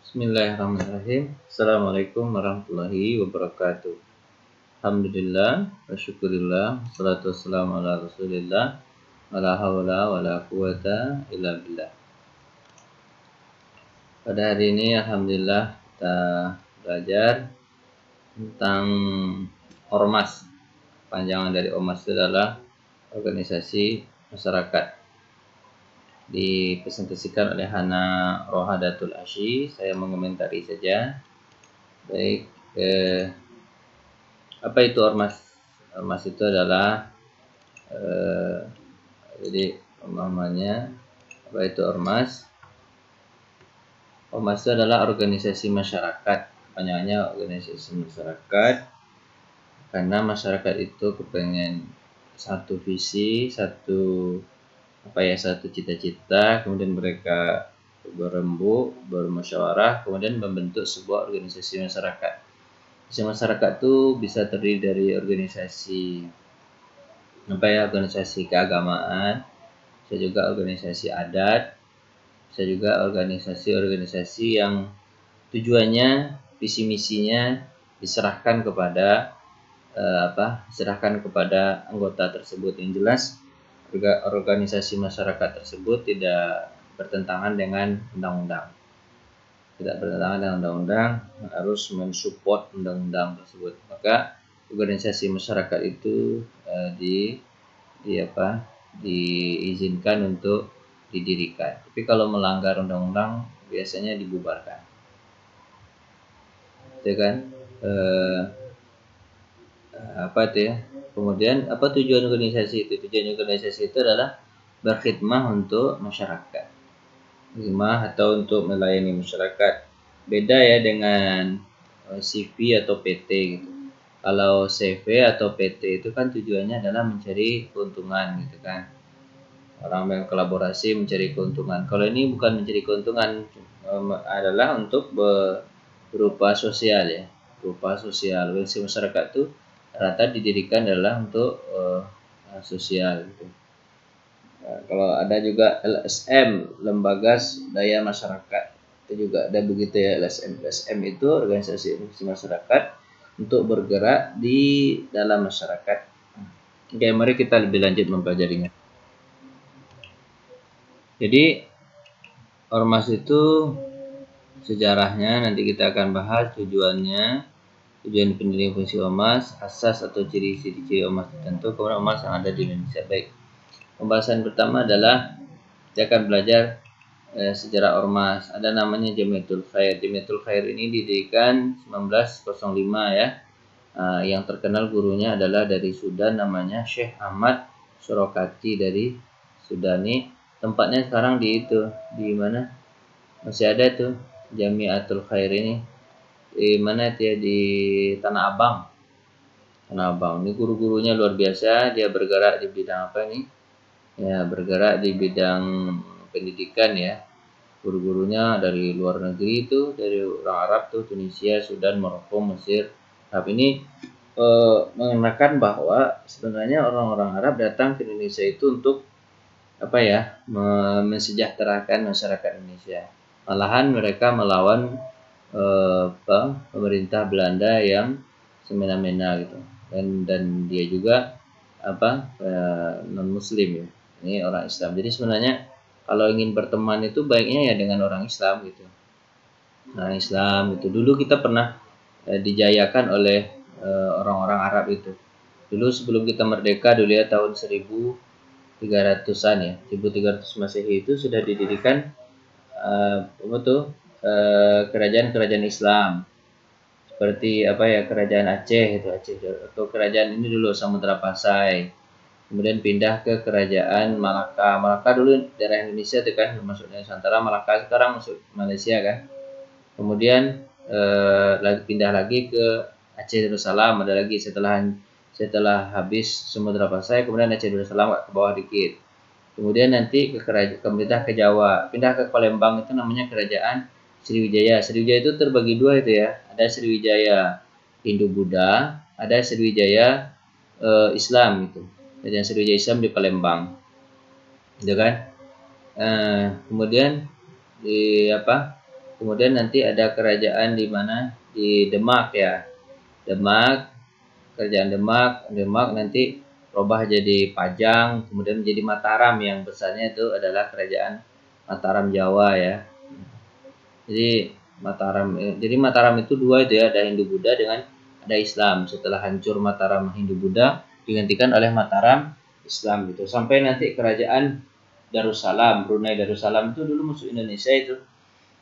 Bismillahirrahmanirrahim. Assalamualaikum warahmatullahi wabarakatuh. Alhamdulillah wa syukurillah. Wassalatu wassalamu ala rasulillah. Wala hawla wala quwata illa billah. Pada hari ini alhamdulillah kita belajar tentang ormas. Panjangan dari ormas itu adalah organisasi masyarakat. Dipresentasikan oleh Hana Rohadatul Asyi. Saya mengomentari saja. Baik, apa itu ormas? Ormas itu adalah jadi pemahamannya apa itu ormas? Ormas itu adalah organisasi masyarakat. Panjangnya organisasi masyarakat karena masyarakat itu kepengen satu visi, satu cita-cita, kemudian mereka berembuk, bermusyawarah, kemudian membentuk sebuah organisasi masyarakat. Organisasi masyarakat itu bisa terdiri dari organisasi organisasi keagamaan, bisa juga organisasi adat, bisa juga organisasi yang tujuannya, visi misinya diserahkan kepada anggota tersebut. Yang jelas organisasi masyarakat tersebut tidak bertentangan dengan undang-undang. Harus mensupport undang-undang tersebut. Maka organisasi masyarakat itu diizinkan untuk didirikan. Tapi kalau melanggar undang-undang biasanya dibubarkan. Itu kan? Kemudian apa tujuan organisasi itu? Tujuan organisasi itu adalah berkhidmah untuk masyarakat. Khidmah atau untuk melayani masyarakat. Beda ya dengan CV atau PT gitu. Kalau CV atau PT itu kan tujuannya adalah mencari keuntungan gitu kan. Orang yang kolaborasi mencari keuntungan. Kalau ini bukan mencari keuntungan, adalah untuk berupa sosial ya. Berupa sosial. Organisasi masyarakat itu rata didirikan adalah untuk sosial gitu. Kalau ada juga LSM, Lembaga Daya Masyarakat, itu juga ada begitu ya. LSM itu organisasi masyarakat untuk bergerak di dalam masyarakat. Oke, mari kita lebih lanjut mempelajarinya. Jadi ormas itu sejarahnya nanti kita akan bahas, tujuan pendirian fungsi ormas, asas atau ciri-ciri ormas tertentu, kemudian ormas yang ada di Indonesia. Baik, pembahasan pertama adalah kita akan belajar sejarah ormas. Ada namanya Jamiatul Khair. Jamiatul Khair ini didirikan 1905 ya. Yang terkenal gurunya adalah dari Sudan, namanya Syekh Ahmad Surokati dari Sudan. Ini tempatnya sekarang di mana masih ada tuh Jamiatul Khair ini, di mana itu ya, di Tanah Abang. Ini guru-gurunya luar biasa. Dia bergerak di bidang apa nih? Ya, bergerak di bidang pendidikan ya. Guru-gurunya dari luar negeri itu, dari orang Arab tuh, Tunisia, Sudan, Maroko, Mesir. Tapi ini mengenakan bahwa sebenarnya orang-orang Arab datang ke Indonesia itu untuk mensejahterakan masyarakat Indonesia. Malahan mereka melawan pemerintah Belanda yang semena-mena gitu. Dan dia juga non Muslim ya. Ini orang Islam. Jadi sebenarnya kalau ingin berteman itu baiknya ya dengan orang Islam gitu. Orang Islam itu dulu kita pernah dijayakan oleh orang-orang Arab itu. Dulu sebelum kita merdeka dulu ya, tahun 1300-an ya, 1300 Masehi itu sudah didirikan kerajaan-kerajaan Islam. Seperti kerajaan Aceh itu, atau kerajaan ini dulu Samudra Pasai. Kemudian pindah ke kerajaan Malaka. Malaka dulu daerah Indonesia itu kan, masuknya Nusantara. Malaka sekarang masuk Malaysia kan. Kemudian pindah lagi ke Aceh Darussalam, ada lagi setelah habis Samudra Pasai, kemudian Aceh Darussalam ke bawah dikit. Kemudian nanti pindah ke Jawa, pindah ke Palembang, itu namanya kerajaan Sriwijaya. Sriwijaya itu terbagi dua itu ya. Ada Sriwijaya Hindu-Buddha, ada Sriwijaya Islam itu. Kerajaan Sriwijaya Islam di Palembang. Gitu kan? Kemudian Kemudian nanti ada kerajaan di mana? Di Demak ya. Demak, kerajaan Demak nanti berubah jadi Pajang, kemudian menjadi Mataram yang besarnya itu adalah kerajaan Mataram Jawa ya. Jadi Mataram itu dua itu ya, ada Hindu Buddha dengan ada Islam. Setelah hancur Mataram Hindu Buddha digantikan oleh Mataram Islam gitu. Sampai nanti kerajaan Darussalam, Brunei Darussalam itu dulu musuh Indonesia itu.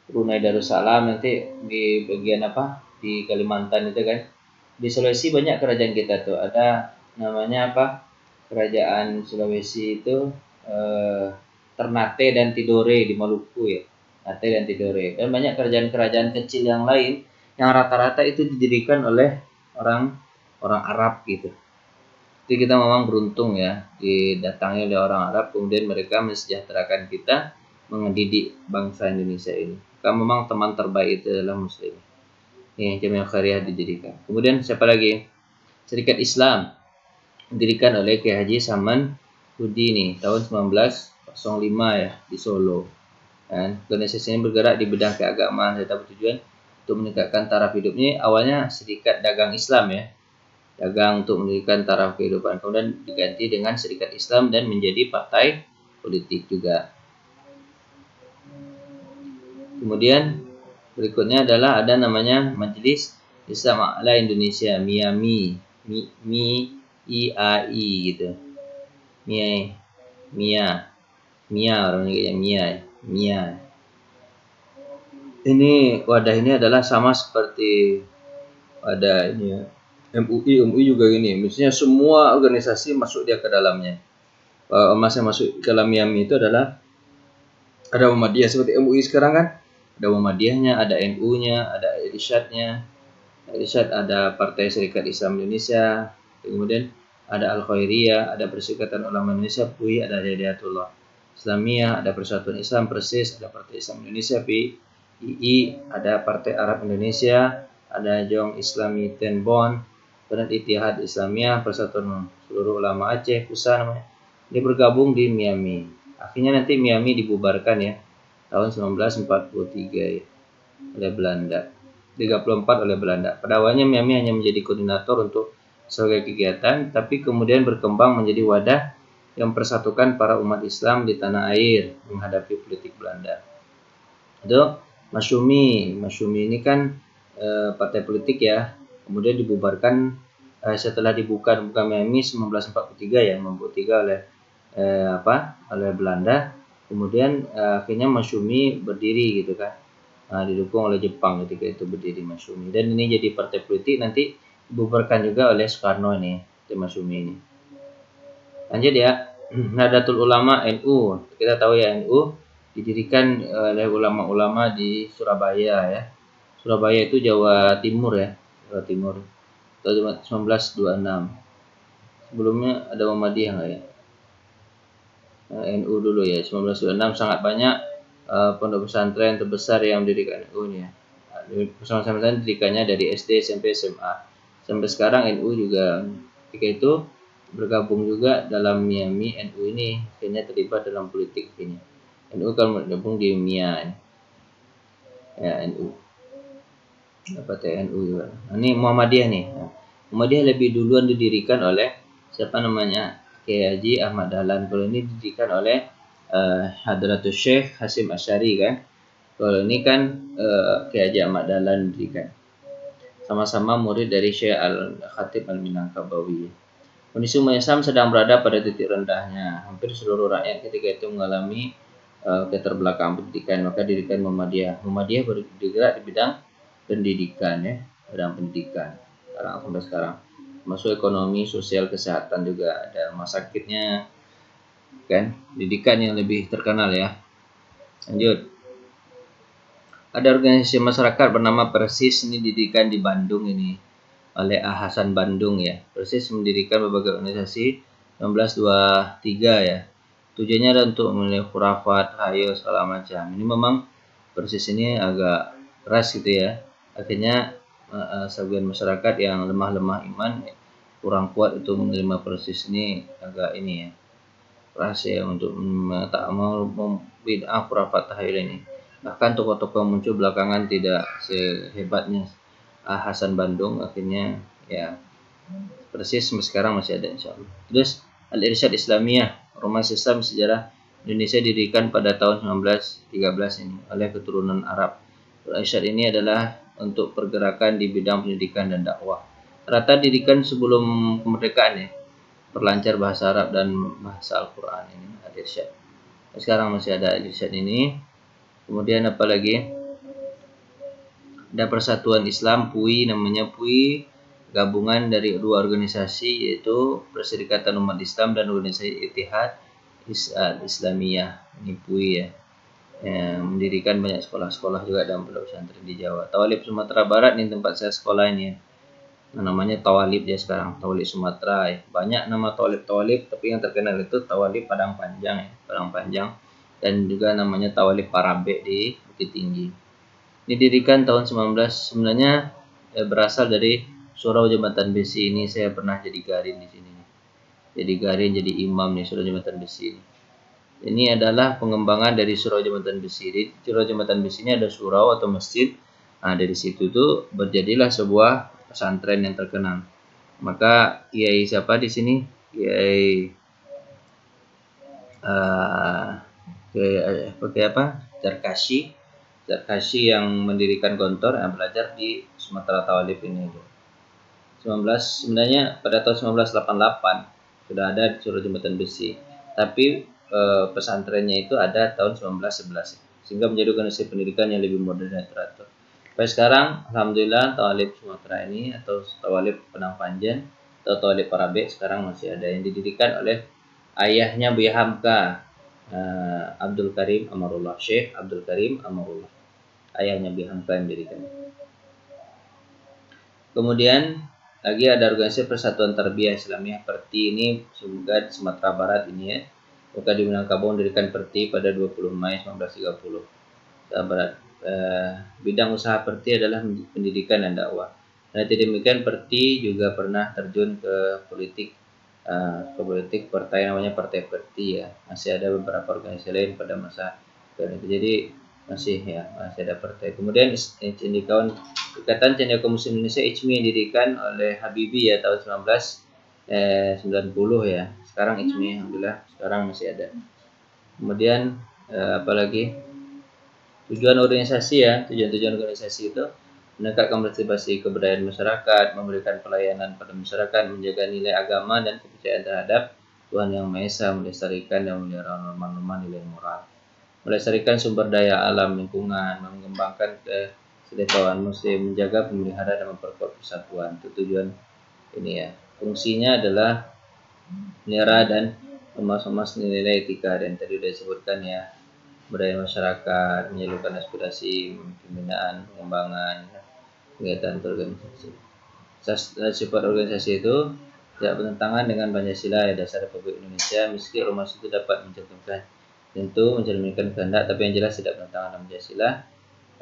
Brunei Darussalam nanti di bagian apa? Di Kalimantan itu kan. Di Sulawesi banyak kerajaan kita tuh. Ada namanya apa? Kerajaan Sulawesi itu eh, Ternate dan Tidore di Maluku ya. Ternate dan Tidore. Dan banyak kerajaan-kerajaan kecil yang lain yang rata-rata itu didirikan oleh orang orang Arab gitu. Jadi kita memang beruntung ya didatangi oleh orang Arab, kemudian mereka mensejahterakan kita, mendidik bangsa Indonesia ini. Karena memang teman terbaik itu adalah Muslim. Ini Jamiah Khairiyah didirikan. Kemudian siapa lagi? Serikat Islam didirikan oleh Kiai Haji Saman Hudi nih tahun 1905 ya di Solo. Dan organisasi ini bergerak di bidang keagamaan serta bertujuan untuk meningkatkan taraf hidup. Ini awalnya Serikat Dagang Islam ya, dagang untuk mendirikan taraf kehidupan, kemudian diganti dengan Serikat Islam dan menjadi partai politik juga. Kemudian berikutnya adalah ada namanya Majelis Islam A'la Indonesia, MIAMI, MIAI gitu. MIA orang nyebutnya MIA. Ini wadah ini adalah sama seperti wadah ini ya. MUI juga gini. Misalnya semua organisasi masuk dia ke dalamnya. Masa masuk ke dalam MIAMI itu adalah ada Muhammadiyah seperti MUI sekarang kan. Ada Muhammadiyahnya, ada NU-nya, ada Irsyadnya. Irsyad ada Partai Serikat Islam Indonesia. Kemudian ada Al-Khairiyah, ada Perserikatan Ulama Indonesia, PUI, ada Hidayatullah Islamiyah, ada Persatuan Islam Persis, ada Partai Islam Indonesia, PII, ada Partai Arab Indonesia, ada Jong Islami Tenbon, dan Ittihad Islamiyah, Persatuan Seluruh Ulama Aceh, PUSA namanya. Dia bergabung di Miami. Akhirnya nanti Miami dibubarkan ya tahun 1943 ya, oleh Belanda. 34 oleh Belanda. Pada awalnya Miami hanya menjadi koordinator untuk sebagai kegiatan, tapi kemudian berkembang menjadi wadah yang mempersatukan para umat Islam di tanah air menghadapi politik Belanda. Itu Masyumi ini kan partai politik ya, kemudian dibubarkan setelah dibuka Miami 1943 ya, 1943 oleh oleh Belanda. Kemudian akhirnya Masyumi berdiri gitu kan. Didukung oleh Jepang ketika itu berdiri Masyumi, dan ini jadi partai politik nanti dibubarkan juga oleh Soekarno ini Masyumi ini. Lanjut ya, Nahdlatul Ulama NU, kita tahu ya NU didirikan oleh ulama-ulama di Surabaya ya. Surabaya itu Jawa Timur ya, Jawa Timur tahun 1926. Sebelumnya ada Muhammadiyah nggak ya? NU dulu ya, 1926 sangat banyak pondok pesantren terbesar yang mendirikan NU nya. Pesantren didirikannya dari SD, SMP, SMA. Sampai sekarang NU juga ketika itu bergabung juga dalam Miami. NU ini akhirnya terlibat dalam politik ini. NU kan bergabung di MIA ya, NU. Dapat NU juga. Ini Muhammadiyah nih. Muhammadiyah lebih duluan didirikan oleh siapa namanya? Kiai Haji Ahmad Dahlan. Kalau ini didirikan oleh Hadratus Syekh Hasyim Asy'ari kan. Kalau ini kan Kiai Haji Ahmad Dahlan didirikan. Sama-sama murid dari Syekh Al-Khatib Al-Minangkabawi. Kondisi umat Islam sedang berada pada titik rendahnya. Hampir seluruh rakyat ketika itu mengalami keterbelakangan pendidikan, maka didirikan Muhammadiyah. Muhammadiyah bergerak di bidang pendidikan ya, bidang pendidikan. Sampai sekarang. Masuk ekonomi, sosial, kesehatan juga ada rumah sakitnya, kan? Pendidikan yang lebih terkenal ya. Lanjut. Ada organisasi masyarakat bernama Persis, ini didirikan di Bandung ini oleh A. Hasan Bandung ya. Persis mendirikan berbagai organisasi 1923 ya. Tujuannya adalah untuk menilai khurafat, hayo, segala macam. Ini memang Persis ini agak keras gitu ya. Akhirnya sebagian masyarakat yang lemah iman kurang kuat untuk menerima Persis ini agak ini ya. Keras ya untuk tak mau bid'ah khurafat, tahayul ini. Bahkan tokoh-tokoh muncul belakangan tidak sehebatnya Hasan Bandung, akhirnya ya persis sampai sekarang masih ada insya Allah. Terus Al-Irsyad Islamiyah, Ormas Islam Sejarah Indonesia didirikan pada tahun 1913 ini oleh keturunan Arab. Al-Irsyad ini adalah untuk pergerakan di bidang pendidikan dan dakwah. Rata didirikan sebelum kemerdekaan ya, perlancar bahasa Arab dan bahasa Al-Quran ini Al-Irsyad. Sekarang masih ada Al-Irsyad ini. Kemudian apa lagi? Ada Persatuan Islam PUI, namanya PUI, gabungan dari dua organisasi yaitu Perserikatan Umat Islam dan Organisasi Ittihad Islamiyah. Ini PUI ya. Mendirikan banyak sekolah-sekolah juga dan pondok pesantren di Jawa. Tawalib Sumatera Barat ini tempat saya sekolah ini ya. Namanya Tawalib dia sekarang, Tawalib Sumatera ya. Banyak nama Tawalib, tapi yang terkenal itu Tawalib Padang Panjang ya, Padang Panjang. Dan juga namanya Tawalib Parabe di Bukit Tinggi. Didirikan tahun 19 sebenarnya berasal dari Surau Jembatan Besi ini. Saya pernah jadi garin di sini. Jadi garin, jadi imam nih Surau Jembatan Besi ini. Ini adalah pengembangan dari Surau Jembatan Besi. Di Surau Jembatan Besi ini ada surau atau masjid. Nah, dari situ tuh berjadilah sebuah pesantren yang terkenal. Maka Kiai siapa di sini? Kiai pakai apa? Zarkashi yang mendirikan Gontor yang belajar di Sumatera Tawalib ini. 19 sebenarnya pada tahun 1988 sudah ada di Surau Jembatan Besi. Tapi pesantrennya itu ada tahun 1911 sehingga menjadi organisasi pendidikan yang lebih modern dan teratur. Sampai sekarang alhamdulillah Tawalib Sumatera ini atau Tawalib Padang Panjang atau Tawalib Parabe sekarang masih ada yang didirikan oleh ayahnya Buya Hamka, Abdul Karim Amarullah, Syekh Abdul Karim Amarullah, ayahnya Buya Hamka yang mendirikan. Kemudian lagi ada organisasi Persatuan Tarbiyah Islamiyah Perti, ini juga di Sumatera Barat ini ya. Buka di Minangkabau mendirikan Perti pada 20 Mei 1930. Sumatera Barat. Bidang usaha Perti adalah pendidikan dan dakwah. Dan tidak demikian Perti juga pernah terjun ke politik partai namanya Partai Perti ya. Masih ada beberapa organisasi lain pada masa itu. Jadi masih ada partai. Kemudian Cendekiawan Ikatan Cendekiawan Muslim Indonesia ICMI yang didirikan oleh Habibie ya tahun 1990 ya. Sekarang ICMI alhamdulillah sekarang masih ada. Kemudian apalagi tujuan organisasi itu meningkatkan partisipasi kebudayaan masyarakat, memberikan pelayanan pada masyarakat, menjaga nilai agama dan kepercayaan terhadap Tuhan Yang Maha Esa, melestarikan dan memelihara norma-norma nilai moral, melestarikan sumber daya alam lingkungan, mengembangkan kesejahteraan muslim, menjaga pemelihara dan memperkuat persatuan. Itu tujuan ini ya. Fungsinya adalah melihara dan memas nilai etika dan tadi sudah disebutkan ya, budaya masyarakat, menyalurkan aspirasi, pembinaan, pengembangan, kegiatan organisasi. Sifat organisasi itu tidak bertentangan dengan Pancasila ya, dasar Republik Indonesia, meski ormas itu dapat mencantumkan tentu mencerminkan kehendak, tapi yang jelas tidak bertentangan dengan Pancasila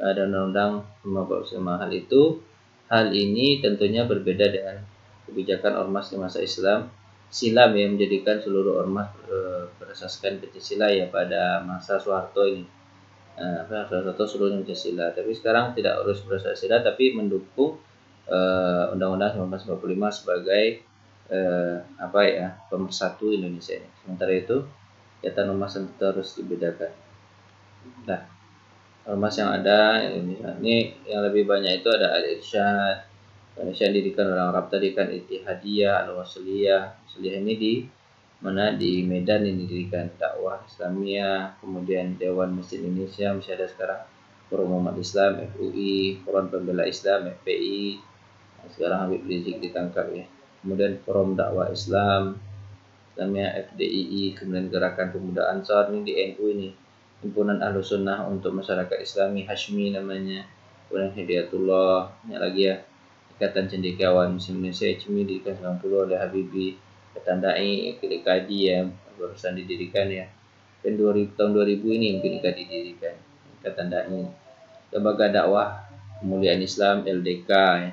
dan Undang-Undang Nomor 45. Hal ini tentunya berbeda dengan kebijakan ormas di masa silam yang menjadikan seluruh ormas berasaskan Pancasila ya pada masa Soeharto ini. Soeharto seluruhnya Pancasila, tapi sekarang tidak harus berasaskan tapi mendukung Undang-Undang 1945 sebagai pemersatu Indonesia ini. Sementara itu kegiatan ormas tentu harus dibedakan. Nah, ormas yang ada ini yang lebih banyak itu ada Al-Irsyad, yang didirikan orang Arab tadi kan, Ittihadiyah, Al-Wasliyah. Wasliyah ini di mana di Medan yang didirikan, Dakwah Islamiyah, kemudian Dewan Masjid Indonesia masih ada sekarang, Forum Umat Islam FUI, Forum Pembela Islam FPI. Sekarang Habib Rizik ditangkap ya. Kemudian Forum Dakwah Islam Islamiyah FDII, kemudian Gerakan Pemuda Ansar ini di NU ini, Himpunan Ahlus Sunnah untuk Masyarakat Islami Hashmi namanya, kemudian Hidayatullah, banyak lagi ya. Ikatan Cendekiawan Muslim Indonesia ICMI didirikan 90 oleh Habibie. Ikatan Dai Kaji ya barusan didirikan ya. Dan tahun 2000 ini mungkin didirikan Ikatan Dai. Lembaga Dakwah Kemuliaan Islam LDK ya.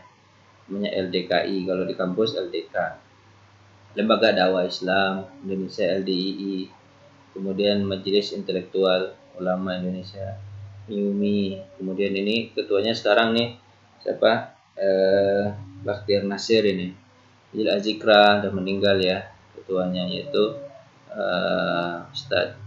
Namanya LDKI kalau di kampus LDK. Lembaga Dakwah Islam Indonesia LDII. Kemudian Majelis Intelektual Ulama Indonesia, Miumi. Kemudian ini ketuanya sekarang nih siapa? Bakhtiar Nasir ini. Jadi Azikra udah meninggal ya ketuanya, yaitu Ustadz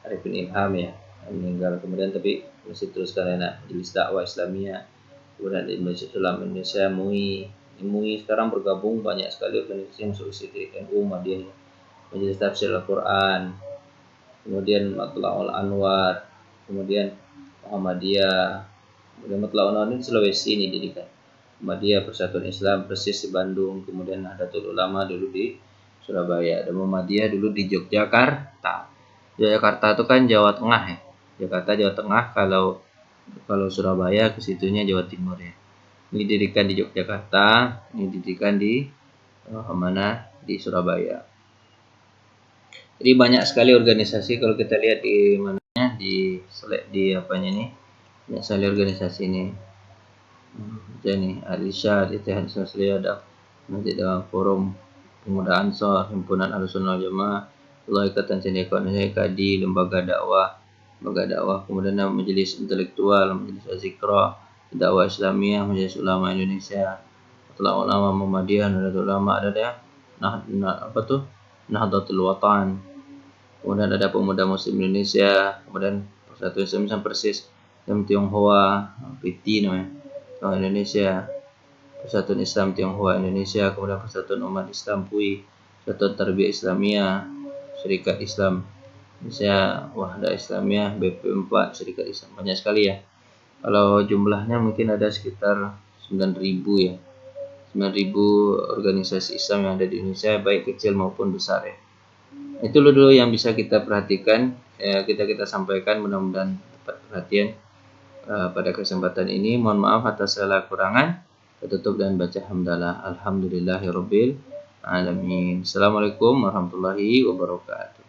Arifin Ilham ya, meninggal. Kemudian tapi masih teruskan enak Majelis Dakwah Islamiyah. Kemudian di Majelis Ulama Indonesia MUI. MUI sekarang bergabung banyak sekali organisasi yang masuk situ, NU, Muhammadiyah, Majelis Tafsir Al-Quran, kemudian Matlaul Anwar, kemudian Muhammadiyah, kemudian Matlaul Anwar ini Sulawesi ini didikan. Muhammadiyah Persatuan Islam Persis di Bandung, kemudian Nahdlatul Ulama dulu di Surabaya, dan Muhammadiyah dulu di Yogyakarta. Yogyakarta itu kan Jawa Tengah ya. Jakarta Jawa Tengah, kalau Surabaya ke situnya Jawa Timur ya. Ini didirikan di Yogyakarta, ini didirikan di mana? Di Surabaya. Jadi banyak sekali organisasi kalau kita lihat di mananya di apanya nih, banyak sekali organisasi ini. Jadi Alisha, Ittihad Sosial, nanti dalam forum pemuda Ansor, himpunan Ahlussunnah Jamaah, Ikatan Cendekia Indonesia, Kadi, lembaga dakwah, kemudian majelis intelektual, majelis Azikra, dakwah Islamiyah, majelis ulama Indonesia, ulama Muhammadiyah, Nahdlatul Ulama, ada ya, Nahdlatul Watan, kemudian ada pemuda Muslim Indonesia, kemudian Persatuan Islam Persis, Tionghoa, PT namanya, Indonesia, Persatuan Islam Tionghoa Indonesia, kemudian Persatuan Umat Islam PUI, Persatuan Tarbiyah Islamiyah, Syarikat Islam Indonesia, Wahda Islamiyah, BP4, Syarikat Islam, banyak sekali ya. Kalau jumlahnya mungkin ada sekitar 9.000 ya. 9.000 organisasi Islam yang ada di Indonesia, baik kecil maupun besar ya. Itu dulu yang bisa kita perhatikan, kita sampaikan, mudah-mudahan dapat perhatian pada kesempatan ini. Mohon maaf atas segala kurangan. Tutup dan baca hamdalah. Alhamdulillahirabbil alamin. Assalamualaikum warahmatullahi wabarakatuh.